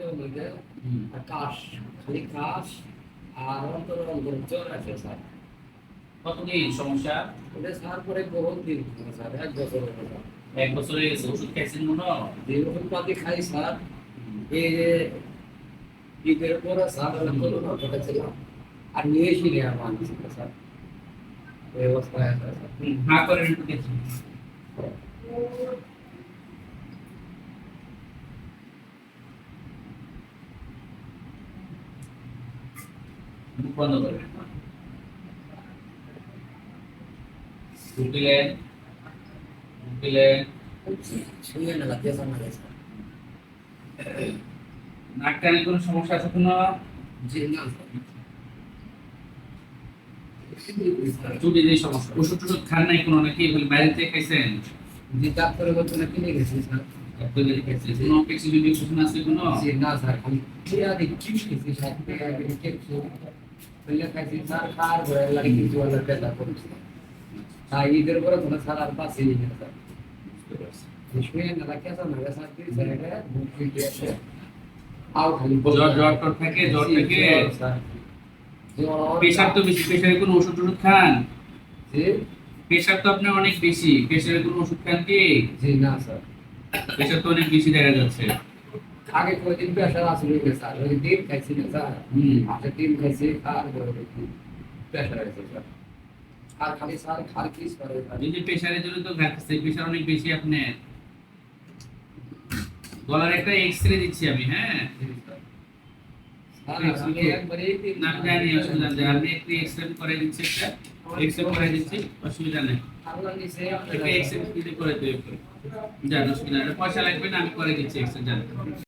শরীরের মধ্যে কাশ, খালি কাশ আর অন্তর অন্তর জ্বর আছে স্যার। কতদিন সমস্যা? এটা স্যার পরে বহুত দিন হলো স্যার, 1 বছর হলো স্যার। 1 বছর হয়ে গেছে। ওষুধ খাইছেন মনে হয়? যে ওষুধপাতি খাই স্যার, এই যে ঈদের পরে স্যার করোনা ঘটেছিলাম আর নিয়েছি না আমার স্যার, এই অবস্থায় আছে স্যার। হ্যাঁ করেন একটু দেখি। মুখ বন্ধ করবেন। দিলেন দিলেন। শুয়ে না লাগে স্যার, নাক কানে কোনো সমস্যা আছে কোনো? জি না স্যার। চুটি দিয়ে সমস্যা। ওষুধ টষুধ খান নাই কোনো নাকি? বলে বাইরে থেকে খাইছেন? জি ডাক্তারের বলতে কিনে গেছি স্যার। ডাক্তার থেকে খাইছেন। কোনো প্রেসক্রিপশন ডিসক্রিপশন আছে কোনো? জি না স্যার, খালি ক্রিয়াদি চিপস খেয়েছি স্যার, ক্রিয়াদি চিপস পহলে খাইছি স্যার, খার ঘরে লাগি কিছু অন্য পেলা করছি। তাই ঈদের পরে কোনো স্যার আর পাচ্ছি না স্যার। শুয়ে না লাগে স্যার, না স্যার কি স্যার এটা বুক ফিটে আছে। আও খালি জ্বর জ্বর টর থাকে, জ্বর থেকে স্যার। জ্বর প্রেশার তো বেশি। প্রেশারের কোনো ওষুধ টষুধ খান? জি প্রেশার তো আপনার অনেক বেশি। প্রেশারের কোনো ওষুধ খান কি? জি না স্যার। প্রেশার তো অনেক বেশি দেখা যাচ্ছে। আগে কয়দিন প্রেশার আসলে স্যার, ওই ডিম খাইছি না স্যার। আচ্ছা ডিম খাইছি আর প্রেশার আছে স্যার। আর খালি স্যার খার কিস করে স্যার। এই যে প্রেশারের জন্য তো ঘাটছে, প্রেশার অনেক বেশি আপনার। গলার একটা এক্সরে দিচ্ছি আমি, হ্যাঁ? স্যার আমি একবারে না আমি জানি, অসুবিধা নেই। আপনি একটু এক্সরে করে দিচ্ছি, একটা এক্সরে করে দিচ্ছি, অসুবিধা নেই। আল্লাহ নিচে একটা এক্সরে করে দিই। জান, অসুবিধা নেই। পয়সা লাগবে না, আমি করে দিচ্ছি এক্সরে, জান।